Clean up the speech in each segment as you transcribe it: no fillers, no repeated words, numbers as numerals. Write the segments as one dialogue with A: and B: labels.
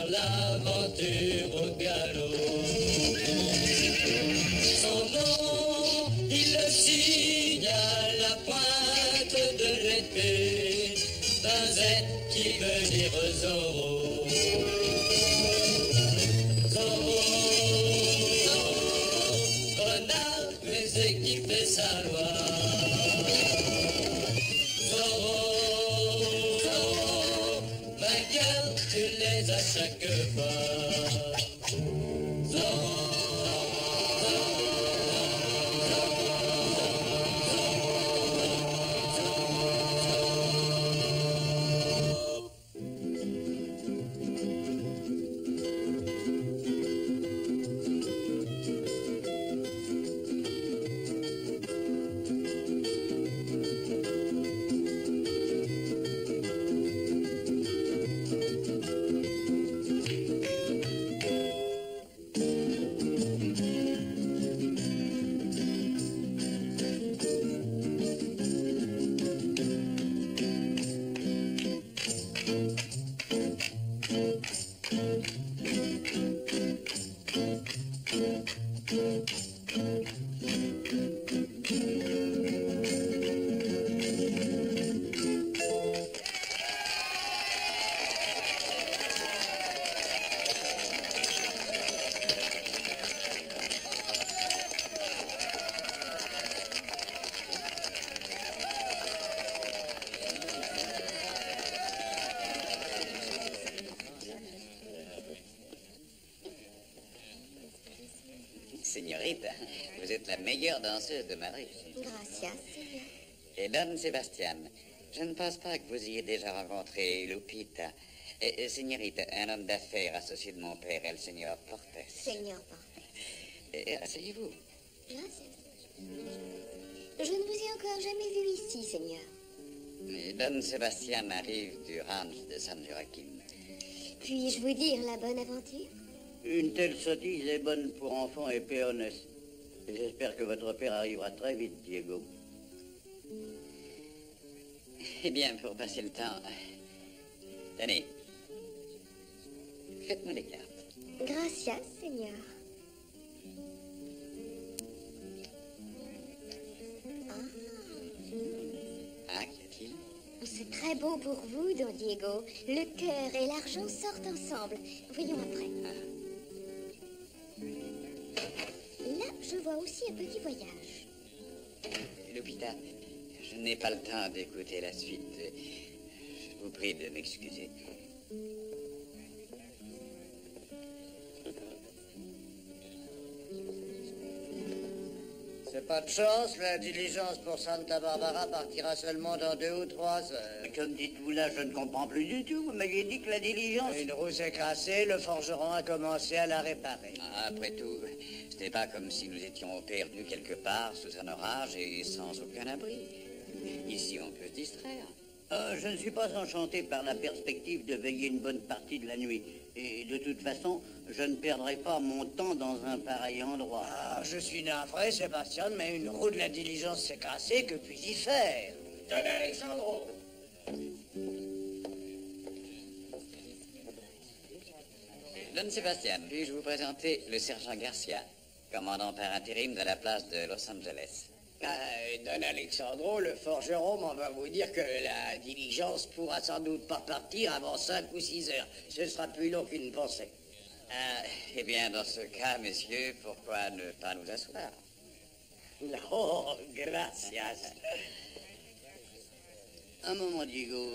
A: faire l'aventure au galop. Son nom, il le signe à la pointe de l'épée, un Z qui veut dire Zorro. Zorro, Zorro, renard, mais c'est qui fait sa loi. Zorro, Zorro, vainqueur, tu les as chaque fois. Zorro.
B: Señorita, vous êtes la meilleure danseuse de Madrid.
C: Gracias.
B: Et Don Sebastian, je ne pense pas que vous ayez déjà rencontré Lupita. Señorita, un homme d'affaires associé de mon père, el señor Portes.
C: Señor Portes.
B: Asseyez-vous.
C: Gracias. Je ne vous ai encore jamais vu ici, Seigneur.
B: Don Sebastian arrive du ranch de San Joaquin.
C: Puis-je vous dire la bonne aventure?
D: Une telle sottise est bonne pour enfants et peones. J'espère que votre père arrivera très vite, Diego.
B: Eh bien, pour passer le temps... Tenez. Faites-moi les cartes.
C: Gracias, Seigneur.
B: Ah, qu'y a-t-il?
C: C'est très beau pour vous, Don Diego. Le cœur et l'argent sortent ensemble. Voyons après. Là, je vois aussi un petit voyage.
B: Lupita, je n'ai pas le temps d'écouter la suite. Je vous prie de m'excuser.
D: C'est pas de chance, la diligence pour Santa Barbara partira seulement dans 2 ou 3 heures. Comme dites-vous là, je ne comprends plus du tout. Vous m'aviez dit que la diligence... Une roue s'est cassée, le forgeron a commencé à la réparer.
B: Après tout, ce n'est pas comme si nous étions perdus quelque part sous un orage et sans aucun abri. Ici, on peut se distraire.
D: Je ne suis pas enchanté par la perspective de veiller une bonne partie de la nuit. Et de toute façon, je ne perdrai pas mon temps dans un pareil endroit.
E: Ah, je suis navré, Sébastien, mais une roue de la diligence s'est cassée, que puis-je y faire?
A: Don Alexandro.
B: Don Sebastian, puis-je vous présenter le sergent Garcia, commandant par intérim de la place de Los Angeles.
E: Don Alexandro, le forgeron m'en va vous dire que la diligence pourra sans doute pas partir avant 5 ou 6 heures. Ce sera plus long qu'une pensée.
B: Eh bien, dans ce cas, messieurs, pourquoi ne pas nous asseoir?
E: Oh, gracias.
D: Un moment, Diego,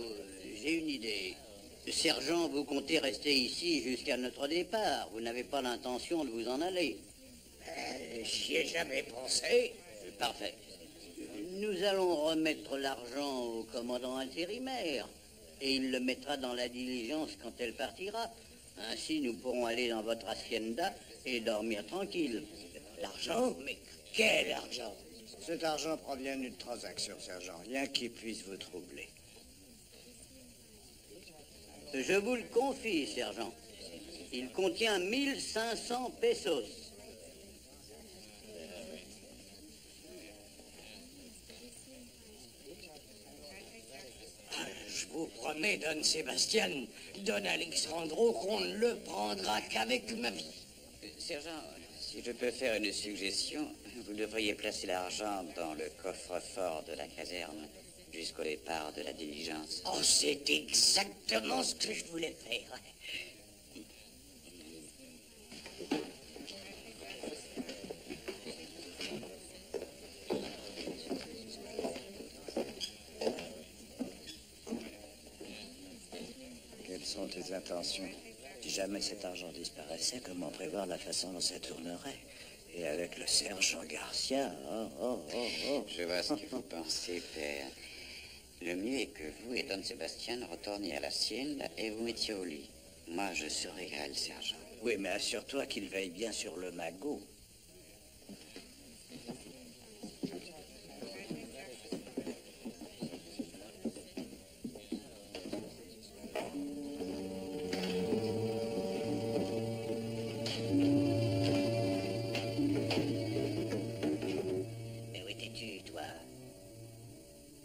D: j'ai une idée. Sergent, vous comptez rester ici jusqu'à notre départ. Vous n'avez pas l'intention de vous en aller.
E: J'y ai jamais pensé.
D: Parfait. Nous allons remettre l'argent au commandant intérimaire et il le mettra dans la diligence quand elle partira. Ainsi, nous pourrons aller dans votre hacienda et dormir tranquille.
E: L'argent? Mais quel argent?
F: Cet argent provient d'une transaction, sergent. Rien qui puisse vous troubler.
D: Je vous le confie, sergent. Il contient 1500 pesos.
E: vous promets, Don Sébastien, Don Alexandro, qu'on ne le prendra qu'avec ma vie.
B: Sergent, si je peux faire une suggestion, vous devriez placer l'argent dans le coffre-fort de la caserne jusqu'au départ de la diligence.
E: Oh, c'est exactement ce que je voulais faire.
F: Quelles sont tes intentions? Si jamais cet argent disparaissait, comment prévoir la façon dont ça tournerait? Et avec le sergent Garcia,
B: Je vois ce que vous pensez, père. Le mieux est que vous et Don Sébastien retourniez à la sienne et vous mettiez au lit. Moi, je surveillerai le sergent.
F: Oui, mais assure-toi qu'il veille bien sur le magot.
D: Mais où étais-tu, toi?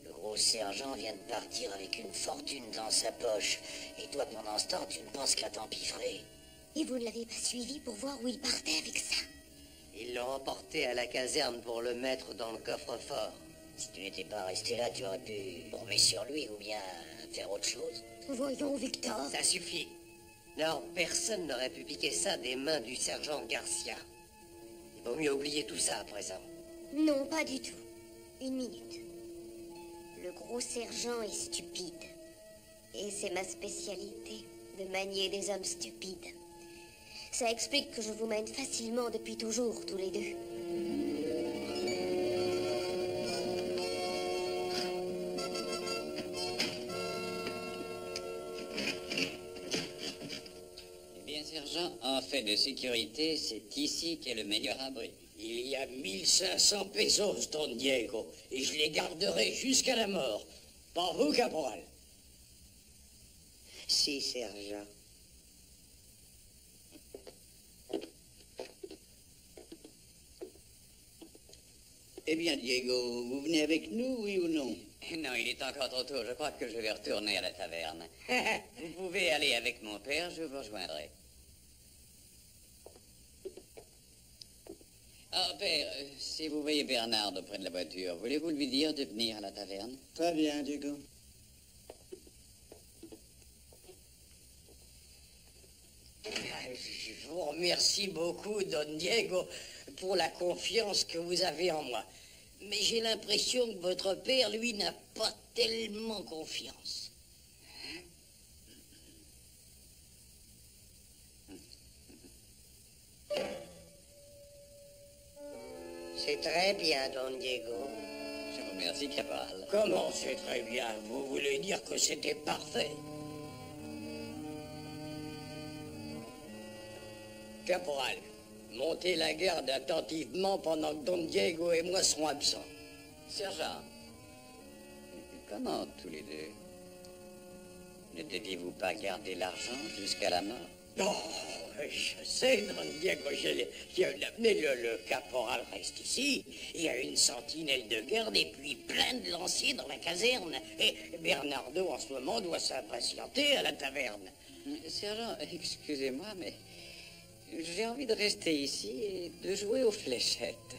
D: Le gros sergent vient de partir avec une fortune dans sa poche. Et toi, pendant ce temps, tu ne penses qu'à t'empiffrer.
C: Et vous ne l'avez pas suivi pour voir où il partait avec ça?
D: Ils l'ont emporté à la caserne pour le mettre dans le coffre-fort. Si tu n'étais pas resté là, tu aurais pu brûler sur lui ou bien faire autre chose.
C: Voyons, Victor.
D: Ça suffit. Non, personne n'aurait pu piquer ça des mains du sergent Garcia. Il vaut mieux oublier tout ça à présent.
C: Non, pas du tout. Une minute. Le gros sergent est stupide. Et c'est ma spécialité, de manier des hommes stupides. Ça explique que je vous mène facilement depuis toujours, tous les deux.
B: Eh bien, sergent, en fait de sécurité, c'est ici qu'est le meilleur abri.
E: Il y a 1500 pesos, Don Diego, et je les garderai jusqu'à la mort. Pas vous, caporal.
D: Si, sergent.
G: Eh bien, Diego, vous venez avec nous, oui ou non?
B: Non, il est encore trop tôt. Je crois que je vais retourner à la taverne. Vous pouvez aller avec mon père, je vous rejoindrai. Ah, père, si vous voyez Bernard auprès de la voiture, voulez-vous lui dire de venir à la taverne?
G: Très bien, Diego.
E: Je vous remercie beaucoup, Don Diego, pour la confiance que vous avez en moi. Mais j'ai l'impression que votre père, lui, n'a pas tellement confiance.
D: C'est très bien, Don Diego.
B: Je vous remercie, caporal.
E: Comment c'est très bien? Vous voulez dire que c'était parfait? Caporal, montez la garde attentivement pendant que Don Diego et moi serons absents.
B: Sergent, comment tous les deux? Ne deviez-vous pas garder l'argent jusqu'à la mort?
E: Oh, je sais, Don Diego, mais le caporal reste ici. Il y a une sentinelle de garde et puis plein de lanciers dans la caserne. Et Bernardo, en ce moment, doit s'impatienter à la taverne.
B: Sergent, excusez-moi, mais j'ai envie de rester ici et de jouer aux fléchettes.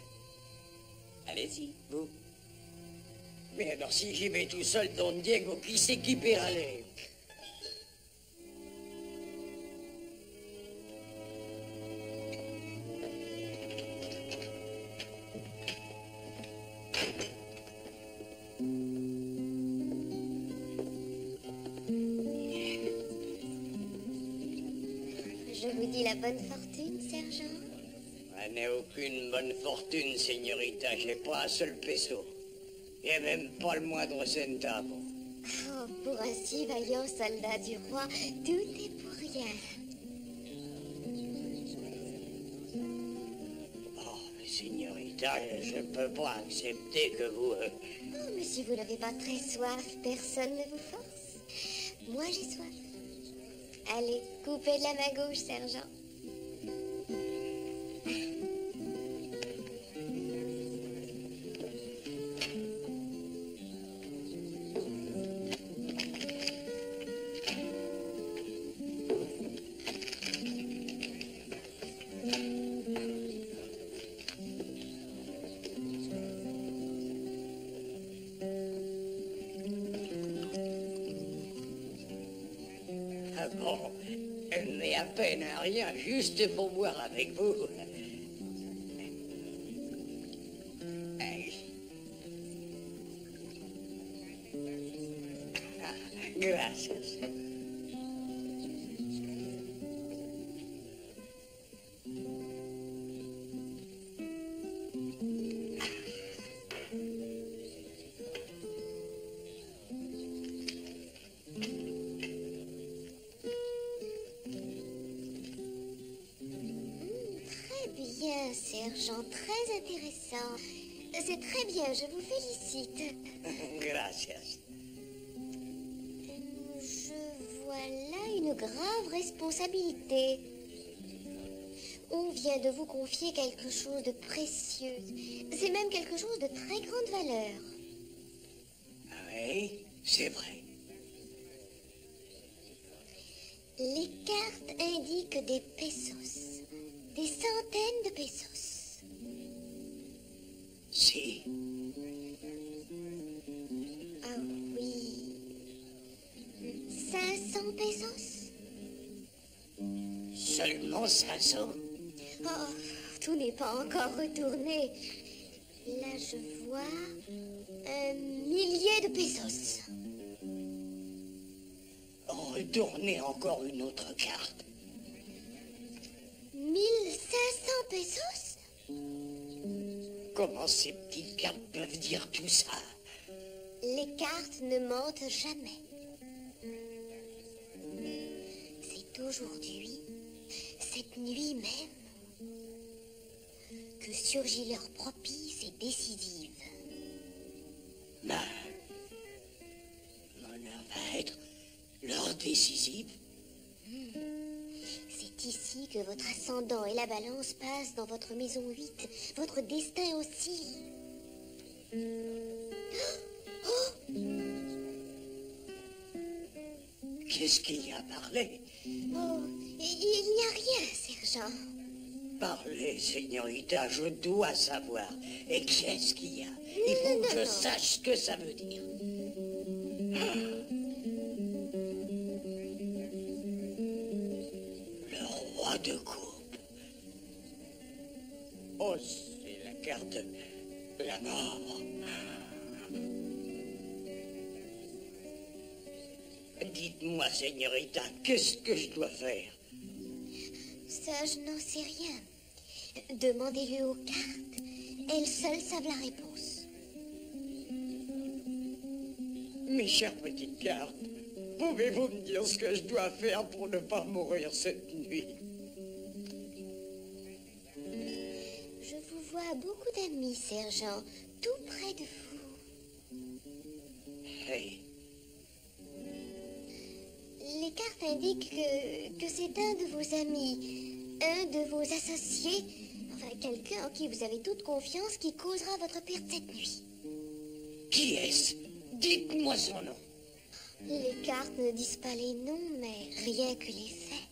B: Allez-y, vous.
E: Mais alors, si j'y vais tout seul, Don Diego, qui c'est qui paiera les...
C: Je vous dis la bonne fortune, sergent.
E: Je n'ai aucune bonne fortune, señorita. J'ai pas un seul peso. Et même pas le moindre centavo.
C: Oh, pour un si vaillant soldat du roi, tout est pour rien.
E: Oh, señorita, je peux pas accepter que vous...
C: Oh, mais si vous n'avez pas très soif, personne ne vous force. Moi, j'ai soif. Allez, coupez de la main gauche, sergent.
E: Ah bon, mais à peine rien, juste pour boire avec vous. Aïe. Ah, gracias.
C: Bien, sergent, très intéressant. C'est très bien, je vous félicite.
E: Gracias.
C: Je vois là une grave responsabilité. On vient de vous confier quelque chose de précieux. C'est même quelque chose de très grande valeur.
E: Oui, c'est vrai.
C: Les cartes indiquent des pesos. Des centaines de pesos.
E: Si.
C: Ah oui. 500 pesos?
E: Seulement 500?
C: Oh, tout n'est pas encore retourné. Là, je vois 1 000 de pesos.
E: Retournez encore une autre carte.
C: 1500 pesos?
E: Comment ces petites cartes peuvent dire tout ça?
C: Les cartes ne mentent jamais. C'est aujourd'hui, cette nuit même, que surgit l'heure propice et décisive.
E: Mon heure va être l'heure décisive.
C: C'est ici que votre ascendant et la balance passent dans votre maison 8. Votre destin aussi. Oh!
E: Qu'est-ce qu'il y a parlé?
C: Oh, il n'y a rien, sergent.
E: Parlez, señorita, je dois savoir. Et qu'est-ce qu'il y a? Il faut que je sache ce que ça veut dire. Le roi de coupe. Oh, c'est la carte de la mort. Dites-moi, señorita, qu'est-ce que je dois faire?
C: Ça, je n'en sais rien. Demandez-le aux cartes. Elles seules savent la réponse.
E: Mes chères petites cartes, pouvez-vous me dire ce que je dois faire pour ne pas mourir cette nuit?
C: Je vous vois beaucoup d'amis, sergent, tout près de vous.
E: Hey.
C: Les cartes indiquent que c'est un de vos amis, un de vos associés, enfin quelqu'un en qui vous avez toute confiance qui causera votre perte cette nuit.
E: Qui est-ce? Dites-moi son nom.
C: Les cartes ne disent pas les noms, mais rien que les faits.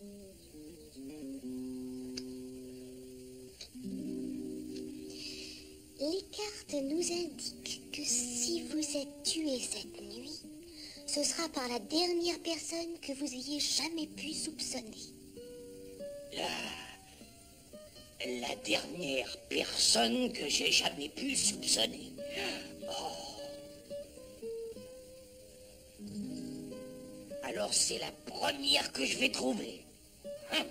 C: Les cartes nous indiquent que si vous êtes tué cette nuit, ce sera par la dernière personne que vous ayez jamais pu soupçonner.
E: La dernière personne que j'ai jamais pu soupçonner. Oh. Alors c'est la première que je vais trouver. Hein?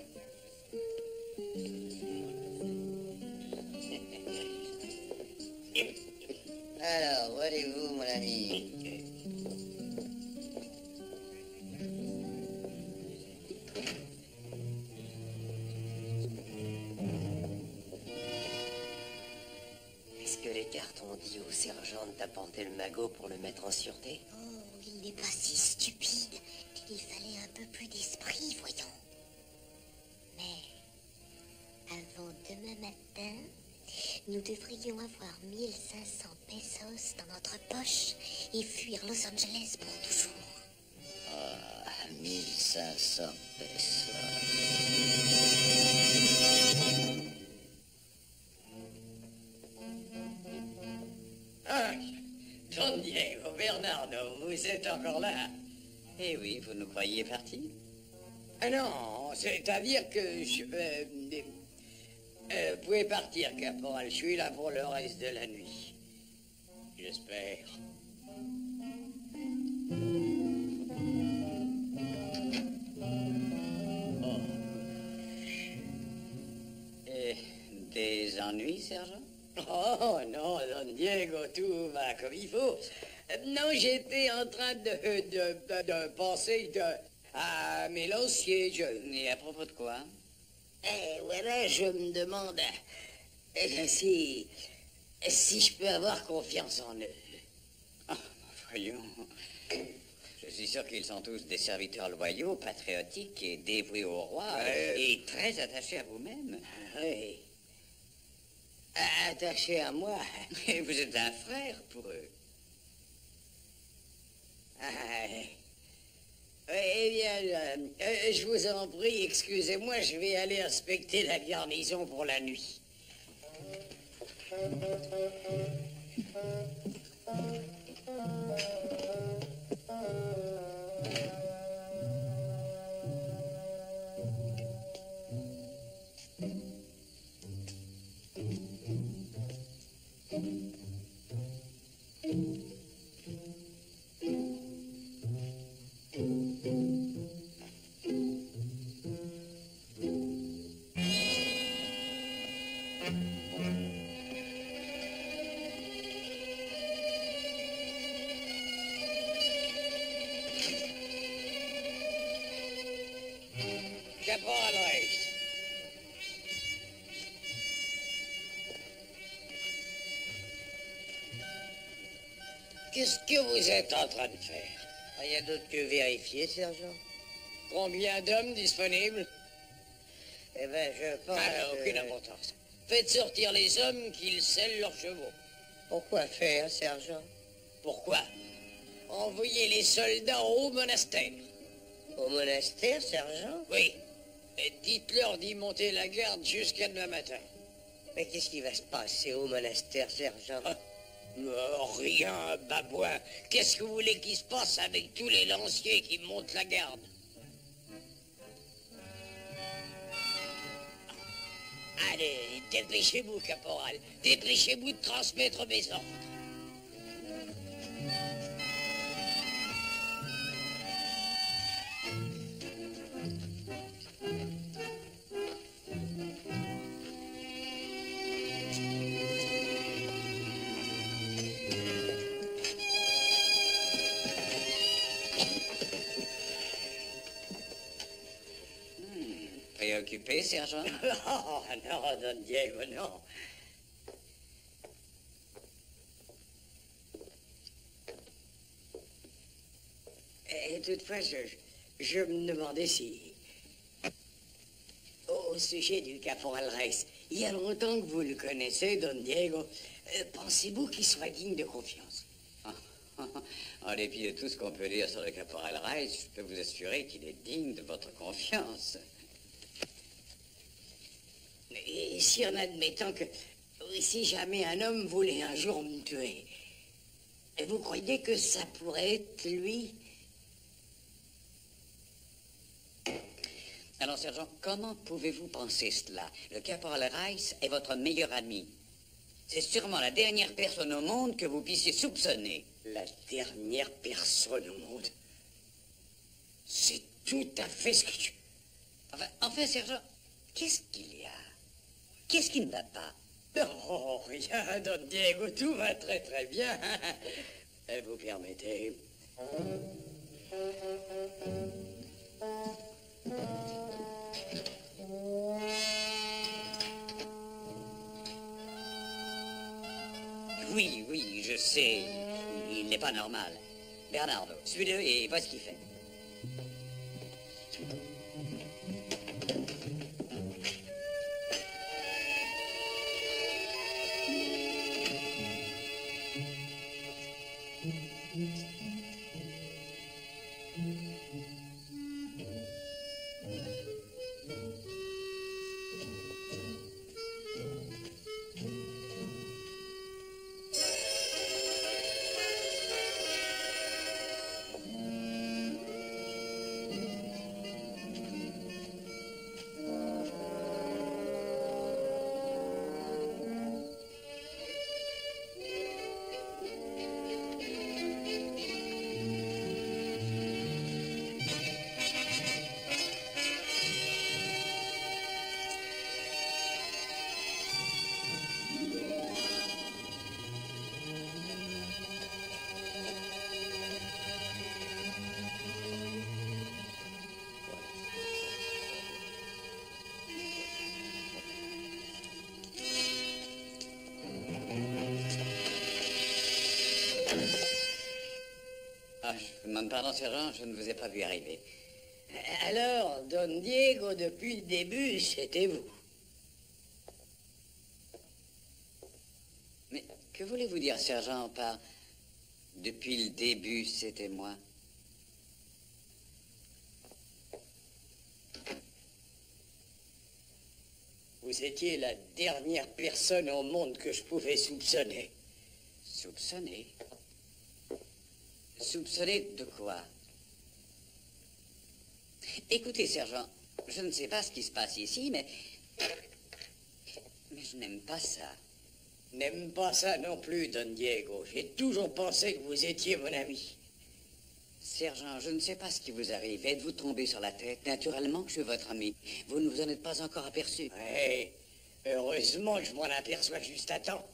D: Alors, où allez-vous, mon ami?
H: Est-ce que les cartes ont dit au sergent d'apporter le magot pour le mettre en sûreté?
C: Oh, il n'est pas si stupide. Il fallait un peu plus d'esprit, voyons. Mais, avant demain matin, nous devrions avoir 1500 pesos dans notre poche et fuir Los Angeles pour toujours.
F: Ah, 1500 pesos.
E: Ah, Don Diego, Bernardo, vous êtes encore là?
B: Eh oui, vous nous croyez partis?
E: Ah non, c'est-à-dire que vous pouvez partir, caporal. Je suis là pour le reste de la nuit. J'espère.
B: Et des ennuis, sergent?
E: Oh non, Don Diego, tout va comme il faut. Non, j'étais en train de penser à mes lanciers.
B: Et à propos de quoi?
E: Voilà, je me demande si je peux avoir confiance en eux.
B: Ah, voyons. Je suis sûr qu'ils sont tous des serviteurs loyaux, patriotiques et dévoués au roi, et très attachés à vous-même.
E: Oui. Attachés à moi.
B: Et vous êtes un frère pour eux.
E: Eh bien, je vous en prie, excusez-moi, je vais aller inspecter la garnison pour la nuit. Caporal Reis. Qu'est-ce que vous êtes en train de faire?
D: Rien d'autre que vérifier, sergent.
E: Combien d'hommes disponibles?
D: Eh ben, je pense...
E: Aucune importance. Faites sortir les hommes qu'ils scellent leurs chevaux.
D: Pourquoi faire, sergent?
E: Pourquoi? Envoyez les soldats au monastère.
D: Au monastère, sergent?
E: Oui. Et dites-leur d'y monter la garde jusqu'à demain matin.
D: Mais qu'est-ce qui va se passer au monastère, sergent?
E: Rien, babouin. Qu'est-ce que vous voulez qu'il se passe avec tous les lanciers qui montent la garde? Allez, dépêchez-vous, caporal. Dépêchez-vous de transmettre mes ordres.
B: Préoccupé, sergent?
E: Oh, non, Don Diego, non. Et toutefois, je me demandais si... Au sujet du caporal Reis, il y a longtemps que vous le connaissez, Don Diego. Pensez-vous qu'il soit digne de confiance?
B: En dépit de tout ce qu'on peut dire sur le caporal Reis, je peux vous assurer qu'il est digne de votre confiance.
E: Et si en admettant que... Si jamais un homme voulait un jour me tuer, vous croyez que ça pourrait être lui?
B: Alors, sergent, comment pouvez-vous penser cela? Le caporal Reis est votre meilleur ami. C'est sûrement la dernière personne au monde que vous puissiez soupçonner.
E: La dernière personne au monde? C'est tout à fait ce que tu...
B: Enfin, sergent, qu'est-ce qu'il y a? Qu'est-ce qui ne va pas?
E: Oh, rien, Don Diego, tout va très très bien. Vous permettez?
B: Oui, je sais. Il n'est pas normal. Bernardo, suis-le et vois ce qu'il fait. demande pardon, sergent, je ne vous ai pas vu arriver.
E: Alors, Don Diego, depuis le début, c'était vous.
B: Mais que voulez-vous dire, sergent, par depuis le début, c'était moi?
E: Vous étiez la dernière personne au monde que je pouvais soupçonner.
B: Soupçonner? Soupçonner de quoi? Écoutez, sergent, je ne sais pas ce qui se passe ici, mais je n'aime pas ça.
E: N'aime pas ça non plus, Don Diego. J'ai toujours pensé que vous étiez mon ami.
B: Sergent, je ne sais pas ce qui vous arrive. Êtes-vous tombé sur la tête? Naturellement que je suis votre ami. Vous ne vous en êtes pas encore aperçu.
E: Oui, heureusement que je m'en aperçois juste à temps.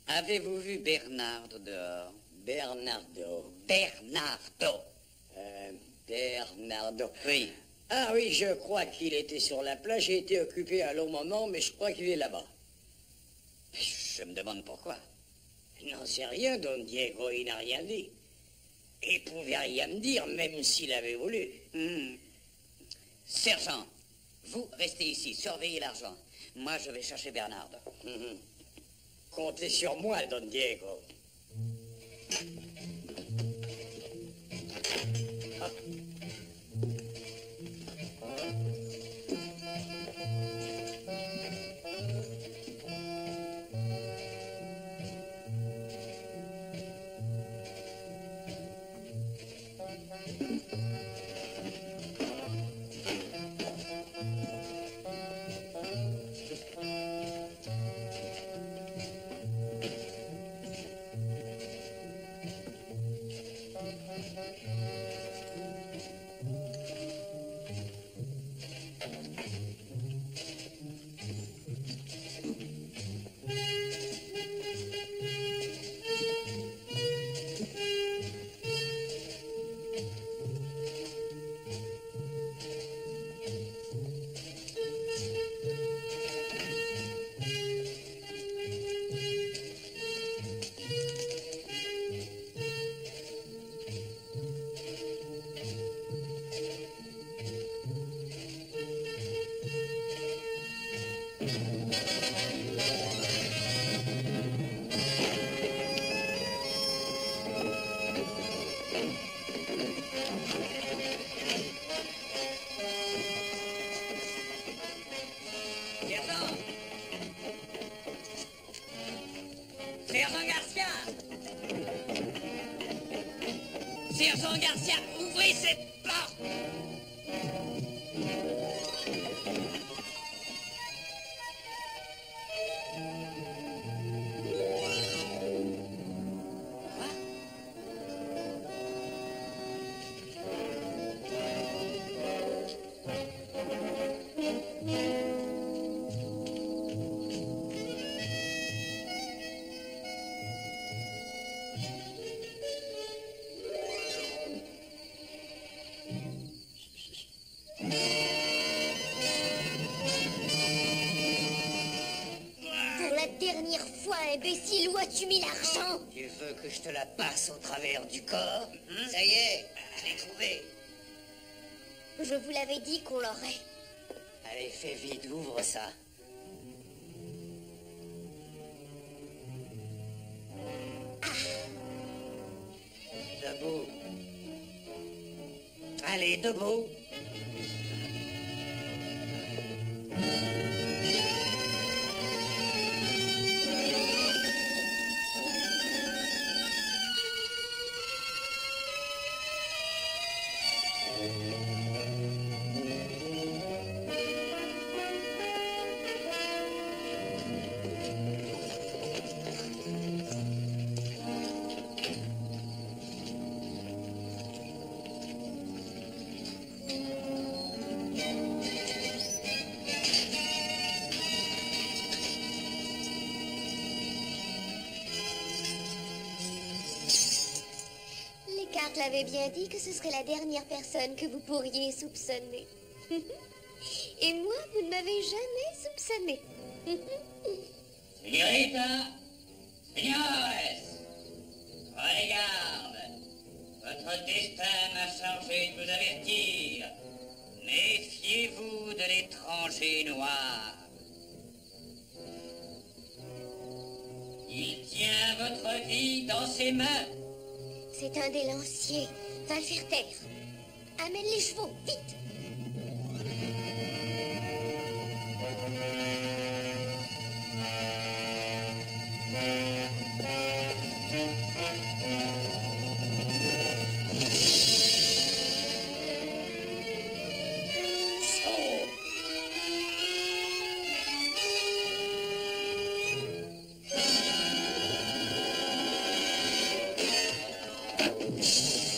B: Avez-vous vu Bernardo dehors?
E: Bernardo.
B: Bernardo!
E: Bernardo.
B: Oui.
E: Ah oui, je crois qu'il était sur la plage. J'ai été occupé un long moment, mais je crois qu'il est là-bas.
B: Je me demande pourquoi.
E: Je n'en sais rien, Don Diego, il n'a rien dit. Il pouvait rien me dire, même s'il avait voulu.
B: Sergent, vous restez ici, surveillez l'argent. Moi, je vais chercher Bernardo.
E: Comptez sur moi, Don Diego.
A: Sergent Garcia! Sergent Garcia, ouvrez cette porte!
C: Imbécile, où as-tu mis l'argent?
H: Tu veux que je te la passe au travers du corps? Ça y est, je l'ai trouvé.
C: Je vous l'avais dit qu'on l'aurait.
H: Allez, fais vite, ouvre ça. Debout. Allez, debout.
C: Je l'avais bien dit que ce serait la dernière personne que vous pourriez soupçonner. Et moi, vous ne m'avez jamais soupçonné.
A: Señorita, señores, prenez garde.
B: Votre destin m'a chargé de vous avertir. Méfiez-vous de l'étranger noir. Il tient votre vie dans ses mains.
C: C'est un des lanciers. Va le faire taire. Amène les chevaux, vite.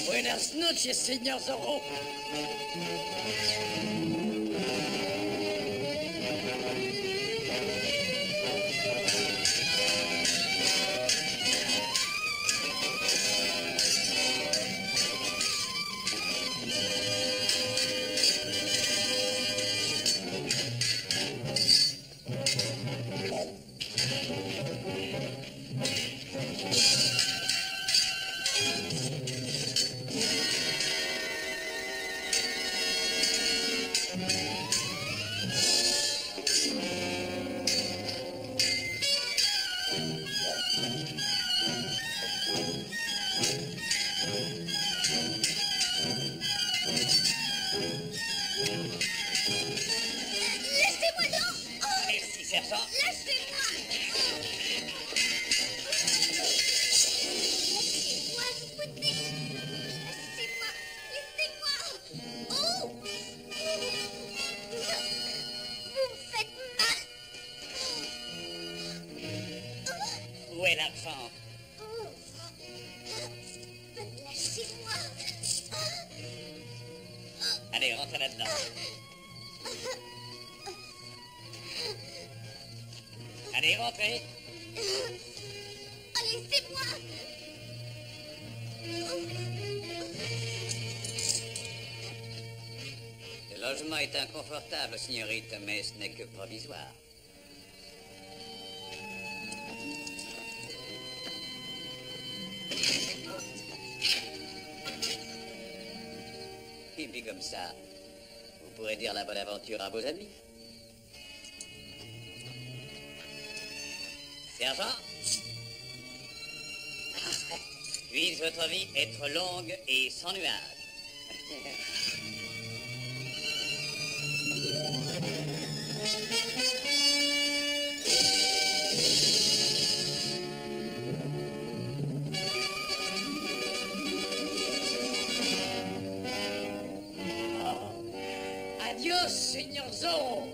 E: Buenas noches, señor Zorro.
C: Laissez-moi donc. Oh,
B: Merci, sergent.
C: laissez-moi. Laissez-moi, je vous dis. Laissez-moi. Laissez-moi. Oh. Vous me faites mal.
B: Où est l'argent?
C: Oh. Lâchez-moi.
B: Allez, rentrez là-dedans. Allez, rentrez.
C: Oh, laissez-moi.
B: Le logement est inconfortable, signorite, mais ce n'est que provisoire. Et puis comme ça, vous pourrez dire la bonne aventure à vos amis. Sergent, puisse votre vie être longue et sans nuages.
E: Adios, señor Zorro.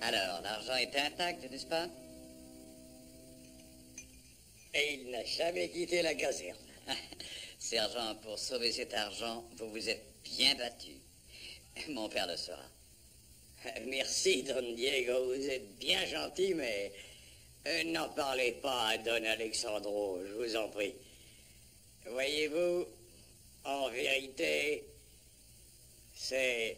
B: Alors, l'argent est intact, n'est-ce pas?
E: Et il n'a jamais quitté la caserne.
B: Sergent, pour sauver cet argent, vous vous êtes bien battu. Mon père le saura.
E: Merci, Don Diego, vous êtes bien gentil, mais n'en parlez pas à Don Alexandro, je vous en prie. Voyez-vous, en vérité, c'est...